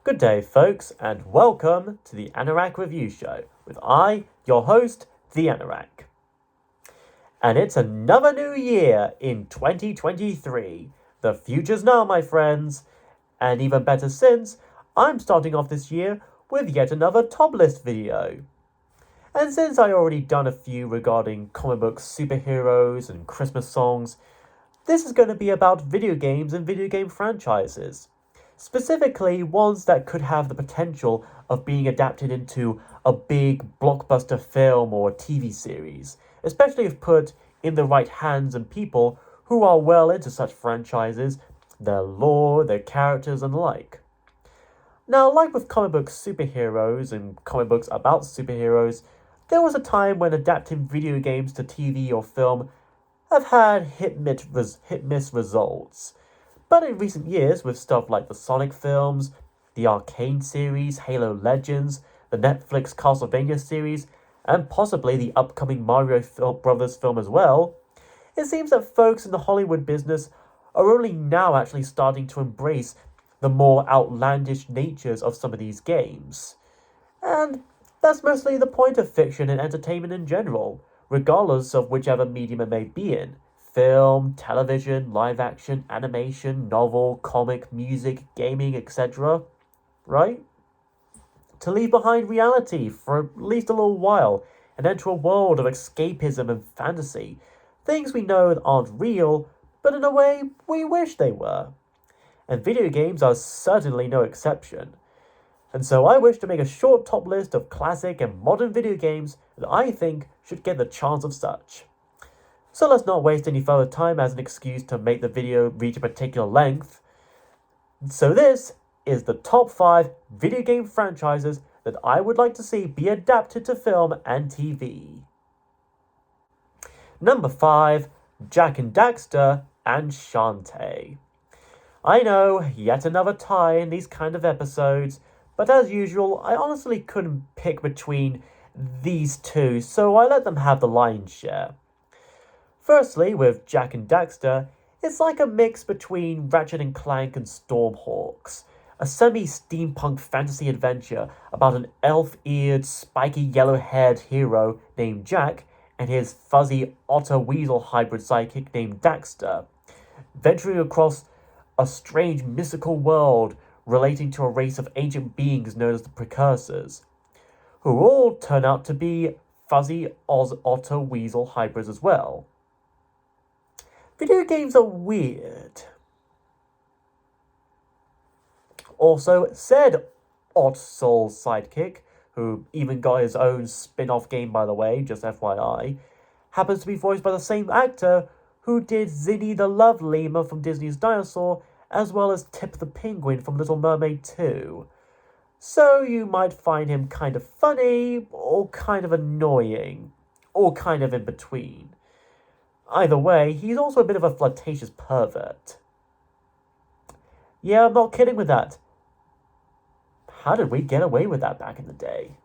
Good day, folks, and welcome to the Anorak Review Show with your host, the Anorak. And it's another new year in 2023. The future's now, my friends. And even better since, I'm starting off this year with yet another top list video. And since I already done a few regarding comic books, superheroes, and Christmas songs, this is going to be about video games and video game franchises. Specifically, ones that could have the potential of being adapted into a big blockbuster film or TV series, especially if put in the right hands and people who are well into such franchises, their lore, their characters, and the like. Now, like with comic book superheroes and comic books about superheroes, there was a time when adapting video games to TV or film have had hit-miss results. But in recent years, with stuff like the Sonic films, the Arcane series, Halo Legends, the Netflix Castlevania series, and possibly the upcoming Mario Brothers film as well, it seems that folks in the Hollywood business are only now actually starting to embrace the more outlandish natures of some of these games. And that's mostly the point of fiction and entertainment in general, regardless of whichever medium it may be in. Film, television, live action, animation, novel, comic, music, gaming, etc. Right? To leave behind reality for at least a little while and enter a world of escapism and fantasy. Things we know aren't real, but in a way we wish they were. And video games are certainly no exception. And so I wish to make a short top list of classic and modern video games that I think should get the chance of such. So let's not waste any further time as an excuse to make the video reach a particular length. So this is the top 5 video game franchises that I would like to see be adapted to film and TV. Number 5, Jak and Daxter and Shantae. I know, yet another tie in these kind of episodes, but as usual, I honestly couldn't pick between these two, so I let them have the lion's share. Firstly, with Jak and Daxter, it's like a mix between Ratchet and Clank and Stormhawks, a semi-steampunk fantasy adventure about an elf-eared, spiky yellow-haired hero named Jak and his fuzzy otter-weasel hybrid sidekick named Daxter, venturing across a strange mystical world relating to a race of ancient beings known as the Precursors, who all turn out to be fuzzy otter-weasel hybrids as well. Video games are weird. Also, said Odd Soul sidekick, who even got his own spin-off game by the way, just FYI, happens to be voiced by the same actor who did Zinni the Love Lemur from Disney's Dinosaur, as well as Tip the Penguin from Little Mermaid 2. So you might find him kind of funny, or kind of annoying, or kind of in between. Either way, he's also a bit of a flirtatious pervert. Yeah, I'm not kidding with that. How did we get away with that back in the day?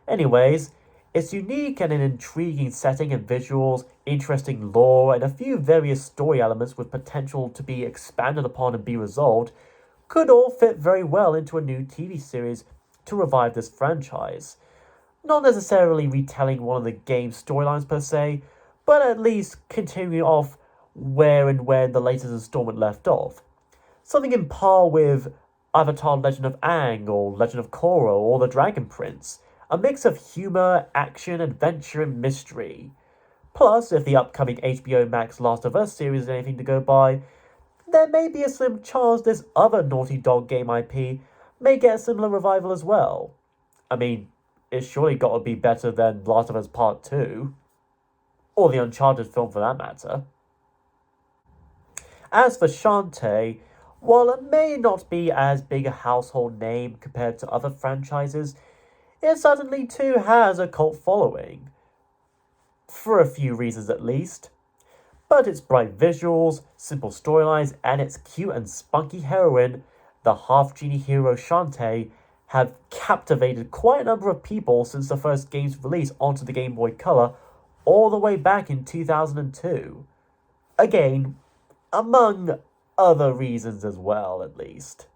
Anyways, its unique and an intriguing setting and visuals, interesting lore, and a few various story elements with potential to be expanded upon and be resolved could all fit very well into a new TV series to revive this franchise. Not necessarily retelling one of the game's storylines per se, but at least continuing off where and when the latest installment left off. Something in par with Avatar Legend of Aang or Legend of Korra or The Dragon Prince. A mix of humor, action, adventure, and mystery. Plus, if the upcoming HBO Max Last of Us series is anything to go by, there may be a slim chance this other Naughty Dog game IP may get a similar revival as well. I mean, it's surely got to be better than Last of Us Part 2. Or the Uncharted film for that matter. As for Shantae, while it may not be as big a household name compared to other franchises, it certainly too has a cult following. For a few reasons at least. But its bright visuals, simple storylines, and its cute and spunky heroine, the half-genie hero Shantae, have captivated quite a number of people since the first game's release onto the Game Boy Color all the way back in 2002. Again, among other reasons as well, at least.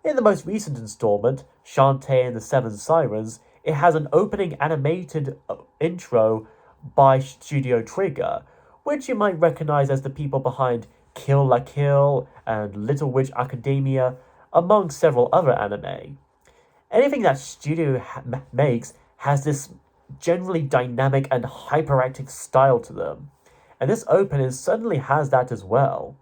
In the most recent installment, Shantae and the Seven Sirens, it has an opening animated intro by Studio Trigger, which you might recognize as the people behind Kill la Kill and Little Witch Academia, among several other anime. Anything that Studio makes has this generally dynamic and hyperactive style to them, and this opening certainly has that as well.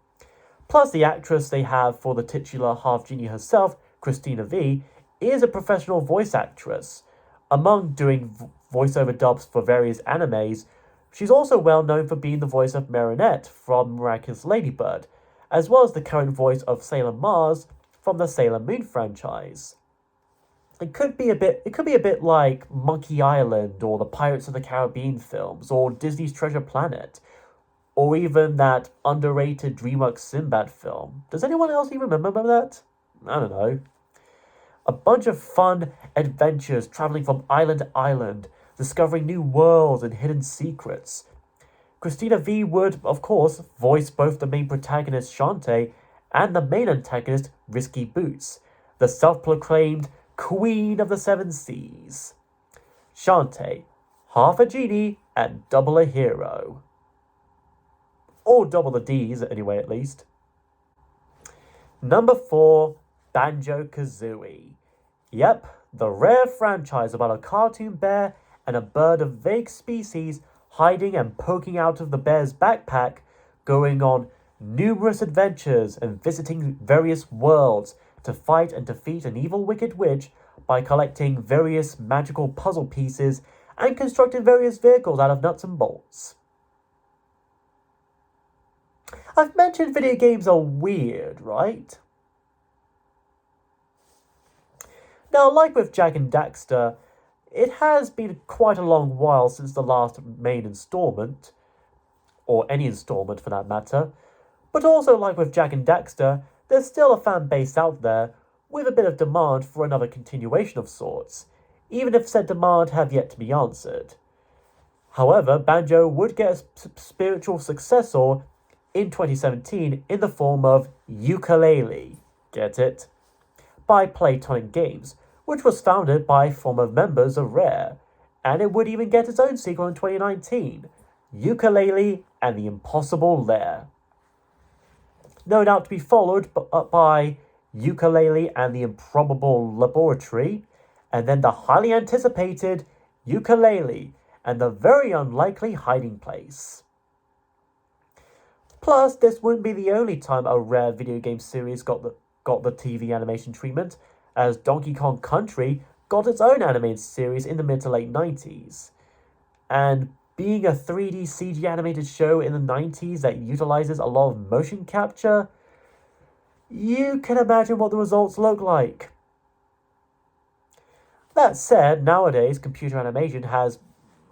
Plus, the actress they have for the titular half genie herself, Christina V, is a professional voice actress. Among doing voiceover dubs for various animes, she's also well known for being the voice of Marinette from Miraculous Ladybird, as well as the current voice of Sailor Mars from the Sailor Moon franchise. It could be a bit like Monkey Island or the Pirates of the Caribbean films or Disney's Treasure Planet, or even that underrated DreamWorks Sinbad film. Does anyone else even remember that? I don't know. A bunch of fun adventures traveling from island to island, discovering new worlds and hidden secrets. Christina V would, of course, voice both the main protagonist Shantae and the main antagonist Risky Boots, the self-proclaimed Queen of the Seven Seas. Shantae, half a genie and double a hero. Or double the D's, anyway, at least. Number 4, Banjo-Kazooie. Yep, the rare franchise about a cartoon bear and a bird of vague species hiding and poking out of the bear's backpack, going on numerous adventures and visiting various worlds to fight and defeat an evil wicked witch by collecting various magical puzzle pieces and constructing various vehicles out of nuts and bolts. I've mentioned video games are weird, right? Now, like with Jak and Daxter, it has been quite a long while since the last main installment, or any installment for that matter, but also like with Jak and Daxter, there's still a fan base out there with a bit of demand for another continuation of sorts, even if said demand have yet to be answered. However, Banjo would get a spiritual successor in 2017 in the form of Yooka-Laylee, get it? By Playtonic Games, which was founded by former members of Rare, and it would even get its own sequel in 2019, Yooka-Laylee and the Impossible Lair. No doubt to be followed by Yooka-Laylee and the Improbable Laboratory, and then the highly anticipated Yooka-Laylee and the very unlikely Hiding Place. Plus, this wouldn't be the only time a Rare video game series got the TV animation treatment, as Donkey Kong Country got its own animated series in the mid to late 90s. And being a 3D CG animated show in the 90s that utilizes a lot of motion capture, you can imagine what the results look like. That said, nowadays computer animation has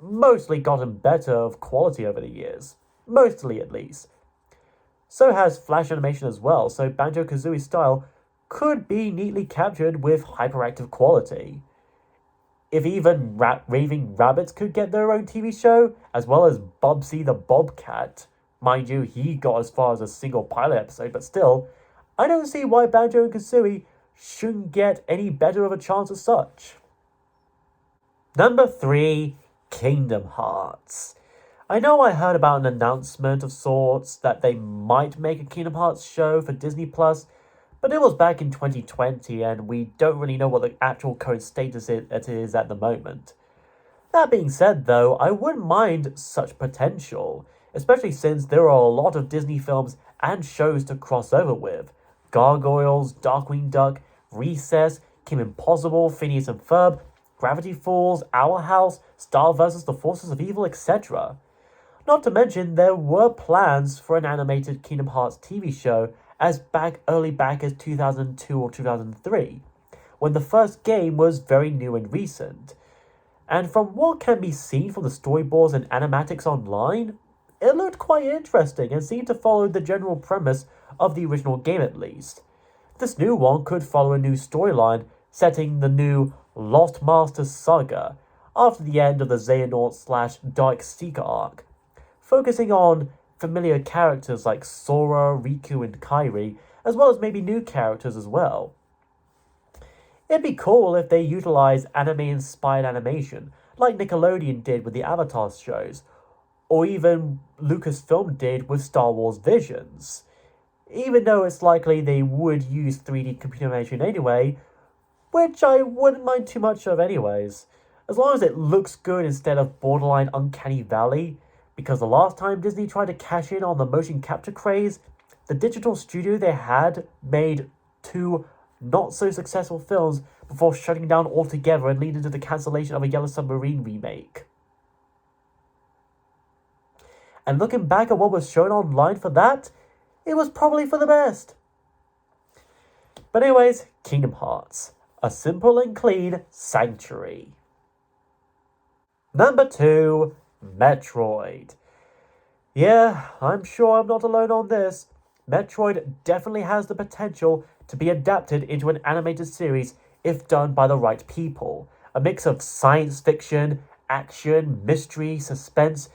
mostly gotten better of quality over the years. Mostly, at least. So has Flash animation as well, so Banjo-Kazooie's style could be neatly captured with hyperactive quality. If even Raving Rabbits could get their own TV show, as well as Bubsy the Bobcat, mind you, he got as far as a single pilot episode, but still, I don't see why Banjo and Kazooie shouldn't get any better of a chance as such. Number 3, Kingdom Hearts. I know I heard about an announcement of sorts that they might make a Kingdom Hearts show for Disney+, but it was back in 2020 and we don't really know what the actual current status it is at the moment. That being said though, I wouldn't mind such potential, especially since there are a lot of Disney films and shows to cross over with. Gargoyles, Darkwing Duck, Recess, Kim Impossible, Phineas and Ferb, Gravity Falls, Owl House, Star vs. the Forces of Evil, etc. Not to mention, there were plans for an animated Kingdom Hearts TV show early back as 2002 or 2003, when the first game was very new and recent. And from what can be seen from the storyboards and animatics online, it looked quite interesting and seemed to follow the general premise of the original game at least. This new one could follow a new storyline setting the new Lost Masters saga after the end of the Xehanort/Dark Seeker arc, focusing on familiar characters like Sora, Riku, and Kairi, as well as maybe new characters as well. It'd be cool if they utilize anime-inspired animation, like Nickelodeon did with the Avatar shows, or even Lucasfilm did with Star Wars Visions. Even though it's likely they would use 3D computer animation anyway, which I wouldn't mind too much of anyways. As long as it looks good instead of borderline uncanny valley, because the last time Disney tried to cash in on the motion capture craze, the digital studio they had made two not so successful films before shutting down altogether and leading to the cancellation of a Yellow Submarine remake. And looking back at what was shown online for that, it was probably for the best. But anyways, Kingdom Hearts. A simple and clean sanctuary. Number 2, Metroid. Yeah, I'm sure I'm not alone on this. Metroid definitely has the potential to be adapted into an animated series if done by the right people. A mix of science fiction, action, mystery, suspense,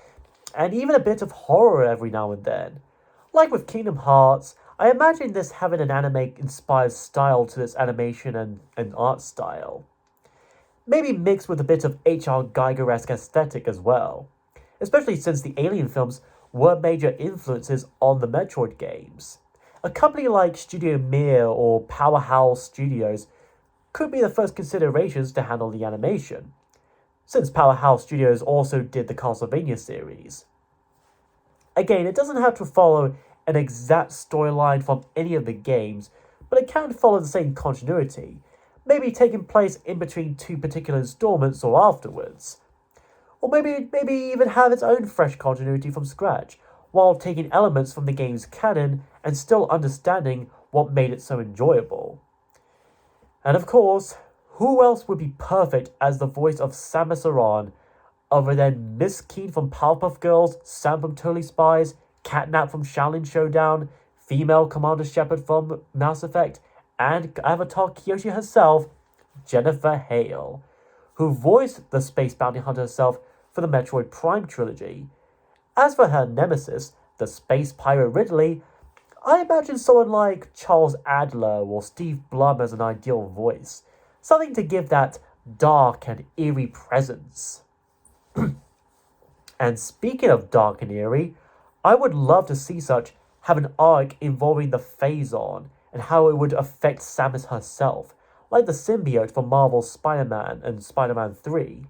and even a bit of horror every now and then. Like with Kingdom Hearts, I imagine this having an anime-inspired style to its animation and art style. Maybe mixed with a bit of H.R. Geiger-esque aesthetic as well. Especially since the Alien films were major influences on the Metroid games. A company like Studio Mir or Powerhouse Studios could be the first considerations to handle the animation, since Powerhouse Studios also did the Castlevania series. Again, it doesn't have to follow an exact storyline from any of the games, but it can follow the same continuity, maybe taking place in between two particular installments or afterwards. Or maybe even have its own fresh continuity from scratch, while taking elements from the game's canon and still understanding what made it so enjoyable. And of course, who else would be perfect as the voice of Samus Aran other than Miss Keen from Powerpuff Girls, Sam from Totally Spies, Catnap from Shaolin Showdown, female Commander Shepard from Mass Effect, and Avatar Kyoshi herself, Jennifer Hale, who voiced the space bounty hunter herself for the Metroid Prime trilogy. As for her nemesis, the space pirate Ridley, I imagine someone like Charles Adler or Steve Blum as an ideal voice, something to give that dark and eerie presence. And speaking of dark and eerie, I would love to see such have an arc involving the Phazon and how it would affect Samus herself, like the symbiote from Marvel's Spider-Man and Spider-Man 3.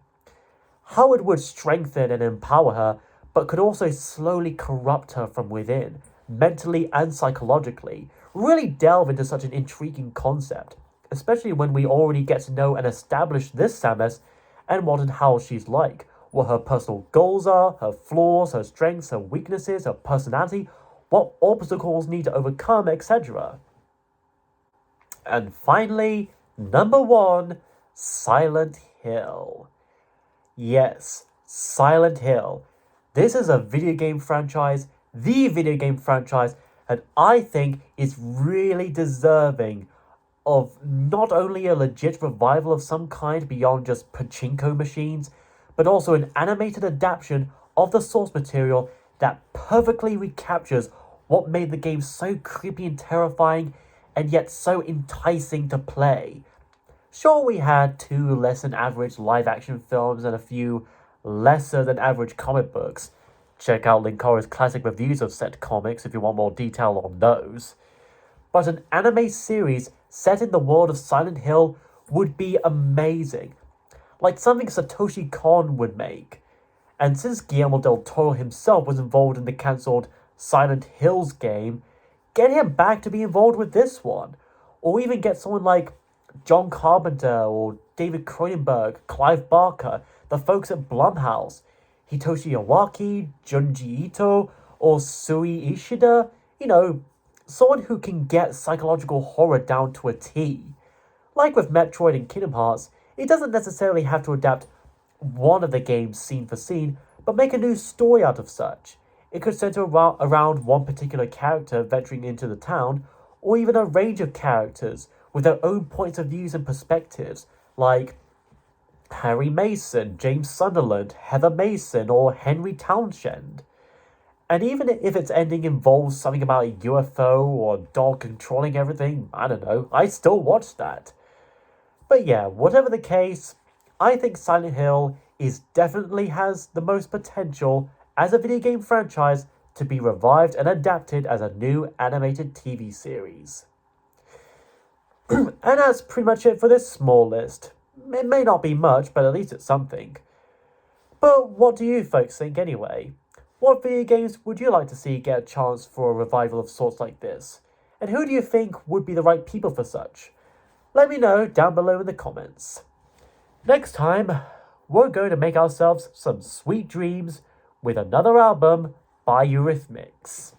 How it would strengthen and empower her, but could also slowly corrupt her from within, mentally and psychologically. Really delve into such an intriguing concept, especially when we already get to know and establish this Samus and what and how she's like, what her personal goals are, her flaws, her strengths, her weaknesses, her personality, what obstacles need to overcome, etc. And finally, number 1, Silent Hill. Yes, Silent Hill. This is a video game franchise, the video game franchise, that I think is really deserving of not only a legit revival of some kind beyond just pachinko machines, but also an animated adaptation of the source material that perfectly recaptures what made the game so creepy and terrifying and yet so enticing to play. Sure, we had 2 less than average live action films and a few lesser than average comic books. Check out Linkora's classic reviews of said comics if you want more detail on those. But an anime series set in the world of Silent Hill would be amazing, like something Satoshi Kon would make. And since Guillermo del Toro himself was involved in the cancelled Silent Hills game, get him back to be involved with this one. Or even get someone like John Carpenter or David Cronenberg, Clive Barker, the folks at Blumhouse, Hitoshi Iwaki, Junji Ito, or Sui Ishida. Someone who can get psychological horror down to a T. Like with Metroid and Kingdom Hearts, it doesn't necessarily have to adapt one of the games scene for scene, but make a new story out of such. It could center around one particular character venturing into the town, or even a range of characters with their own points of views and perspectives, like Harry Mason, James Sunderland, Heather Mason, or Henry Townshend. And even if its ending involves something about a UFO or a dog controlling everything, I don't know, I still watch that. But yeah, whatever the case, I think Silent Hill is definitely has the most potential as a video game franchise to be revived and adapted as a new animated TV series. And that's pretty much it for this small list. It may not be much, but at least it's something. But what do you folks think anyway? What video games would you like to see get a chance for a revival of sorts like this? And who do you think would be the right people for such? Let me know down below in the comments. Next time, we're going to make ourselves some sweet dreams with another album by Eurythmics.